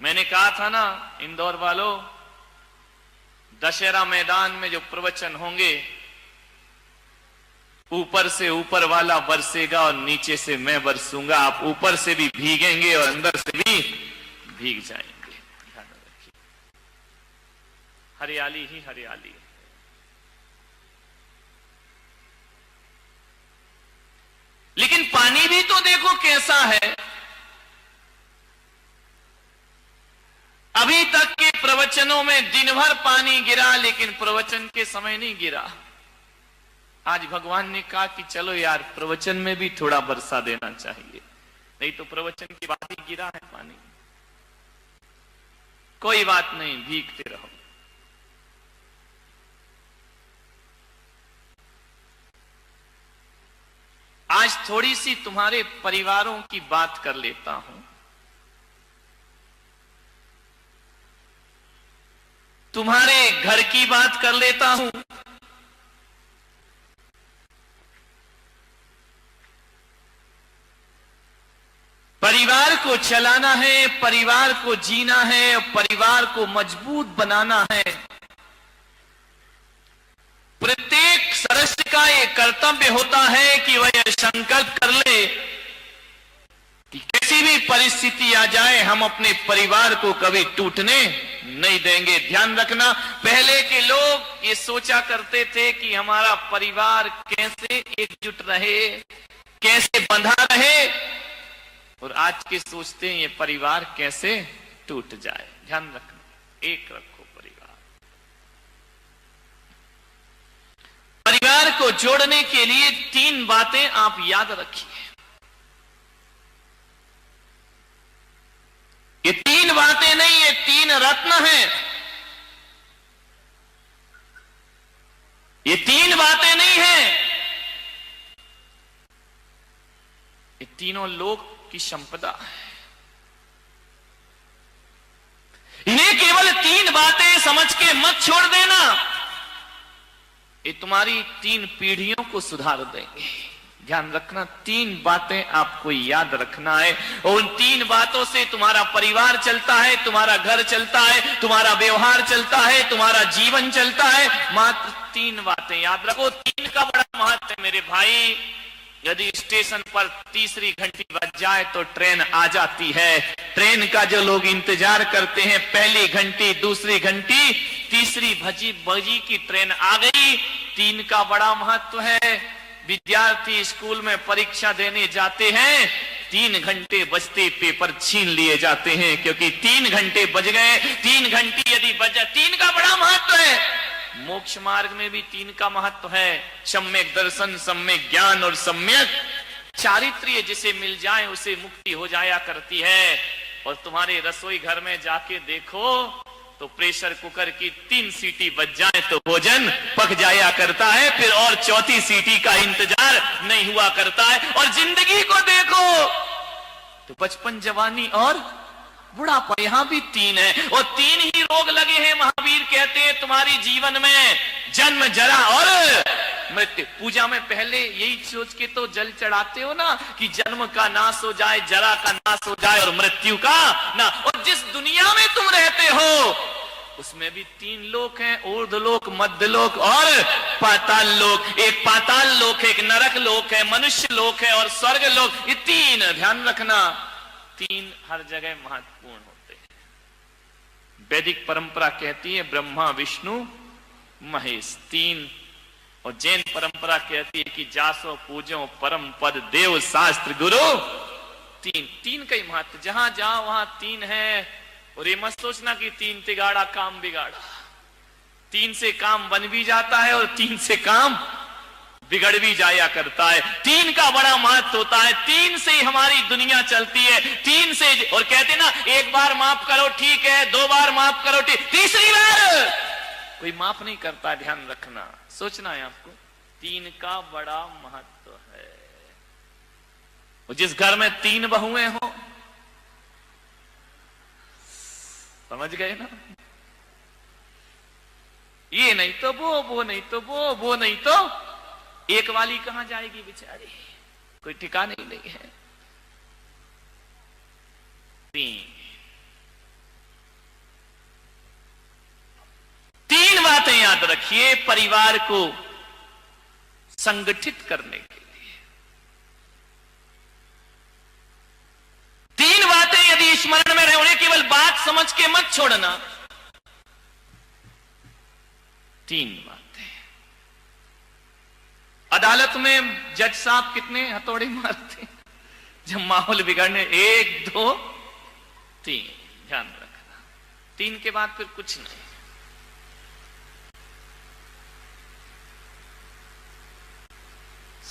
मैंने कहा था ना इंदौर वालों, दशहरा मैदान में जो प्रवचन होंगे, ऊपर से ऊपर वाला बरसेगा और नीचे से मैं बरसूंगा। आप ऊपर से भी भीगेंगे और अंदर से भी भीग जाएंगे। ध्यान रखिए, हरियाली ही हरियाली। लेकिन पानी भी तो देखो कैसा है। अभी तक के प्रवचनों में दिन भर पानी गिरा, लेकिन प्रवचन के समय नहीं गिरा। आज भगवान ने कहा कि चलो यार, प्रवचन में भी थोड़ा बरसा देना चाहिए, नहीं तो प्रवचन के बाद ही गिरा है पानी। कोई बात नहीं, भीगते रहो। आज थोड़ी सी तुम्हारे परिवारों की बात कर लेता हूं। तुम्हारे घर की बात कर लेता हूं। परिवार को चलाना है, परिवार को जीना है, परिवार को मजबूत बनाना है। प्रत्येक सदस्य का यह कर्तव्य होता है कि वह यह संकल्प कर ले कि किसी भी परिस्थिति आ जाए, हम अपने परिवार को कभी टूटने नहीं देंगे। ध्यान रखना, पहले के लोग ये सोचा करते थे कि हमारा परिवार कैसे एकजुट रहे, कैसे बंधा रहे, और आज के सोचते हैं ये परिवार कैसे टूट जाए। ध्यान रखना, एक रखो परिवार। परिवार को जोड़ने के लिए 3 बातें आप याद रखिए। ये 3 बातें नहीं, ये 3 रत्न हैं। ये 3 बातें नहीं हैं, ये तीनों लोग की संपदा है। इन्हें केवल 3 बातें समझ के मत छोड़ देना, ये तुम्हारी 3 पीढ़ियों को सुधार देंगे। ध्यान रखना, 3 बातें आपको याद रखना है, और उन 3 बातों से तुम्हारा परिवार चलता है, तुम्हारा घर चलता है, तुम्हारा व्यवहार चलता है, तुम्हारा जीवन चलता है। मात्र 3 बातें याद रखो। 3 का बड़ा महत्व है मेरे भाई। यदि स्टेशन पर तीसरी घंटी बज जाए तो ट्रेन आ जाती है। ट्रेन का जो लोग इंतजार करते हैं, पहली घंटी, दूसरी घंटी, तीसरी बजी की ट्रेन आ गई। 3 का बड़ा महत्व है। विद्यार्थी स्कूल में परीक्षा देने जाते हैं, 3 घंटे बजते पेपर छीन लिए जाते हैं, क्योंकि 3 घंटे बज गए। 3 घंटी यदि बज जाए, 3 का बड़ा महत्व है। मोक्ष मार्ग में भी 3 का महत्व है। सम्यक दर्शन, सम्यक ज्ञान और सम्यक चारित्र्य जिसे मिल जाए उसे मुक्ति हो जाया करती है। और तुम्हारे रसोई घर में जाके देखो तो प्रेशर कुकर की 3 सीटी बज जाए तो भोजन पक जाया करता है, फिर और 4थी सीटी का इंतजार नहीं हुआ करता है। और जिंदगी को देखो तो बचपन, जवानी और बुढ़ापा, यहां भी 3 है, और 3 ही रोग लगे हैं। महावीर कहते हैं तुम्हारी जीवन में जन्म, जरा और मृत्यु। पूजा में पहले यही सोच के तो जल चढ़ाते हो ना कि जन्म का नाश हो जाए, जरा का नाश हो जाए और मृत्यु का ना। और जिस दुनिया में तुम रहते हो उसमें भी 3 लोक हैं, ऊर्ध्व लोक, मध्य लोक और पाताल लोक। एक पाताल लोक है, एक नरक लोक है, मनुष्य लोक है और स्वर्ग लोक। ये 3 ध्यान रखना, 3 हर जगह महत्वपूर्ण होते हैं। वैदिक परंपरा कहती है ब्रह्मा, विष्णु, महेश 3, और जैन परंपरा कहती है कि जासो पूजो परम पद देव शास्त्र गुरु 3 का ही महत्व। जहां जाओ वहां 3 है। और ये मत सोचना कि 3 तिगाड़ा काम बिगाड़ा। 3 से काम बन भी जाता है और 3 से काम बिगड़ भी जाया करता है। 3 का बड़ा महत्व होता है। 3 से ही हमारी दुनिया चलती है। 3 से, और कहते ना, 1 बार माफ करो ठीक है, 2 बार माफ करो ठीक, तीसरी बार कोई माफ नहीं करता। ध्यान रखना, सोचना है आपको, 3 का बड़ा महत्व है। और जिस घर में 3 बहुएं हो, समझ गए ना, ये नहीं तो वो नहीं तो वो नहीं तो एक वाली कहां जाएगी बेचारी, कोई ठिकाने ही नहीं है। 3 रखिए परिवार को संगठित करने के लिए। तीन बातें यदि स्मरण में रहे, उन्हें केवल बात समझ के मत छोड़ना। तीन बातें। अदालत में जज साहब कितने हथौड़े मारते जब माहौल बिगड़ने? 1 2 3। ध्यान रखना, 3 के बाद फिर कुछ नहीं।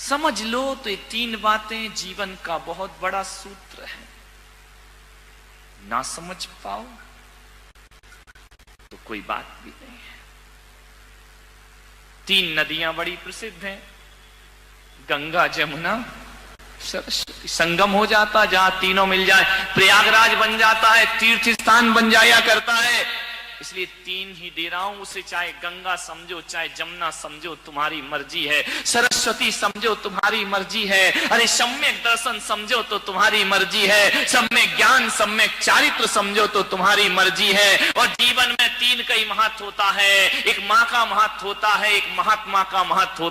समझ लो तो ये 3 बातें जीवन का बहुत बड़ा सूत्र है। ना समझ पाओ तो कोई बात भी नहीं है। 3 नदियां बड़ी प्रसिद्ध हैं, गंगा जमुना सरस्वती। संगम हो जाता जहां तीनों मिल जाए, प्रयागराज बन जाता है, तीर्थ स्थान बन जाया करता है। इसलिए 3 ही दे रहा हूं, उसे चाहे गंगा समझो, चाहे जमुना समझो, तुम्हारी मर्जी है। सरस्वती समझो, तुम्हारी मर्जी है। अरे सम्यक दर्शन समझो तो तुम्हारी मर्जी है। सम्यक ज्ञान, सम्यक चारित्र समझो तो तुम्हारी मर्जी है। और जीवन में 3 का ही महत्व होता है। एक मां का महत्व होता है, एक महात्मा का महत्व होता है।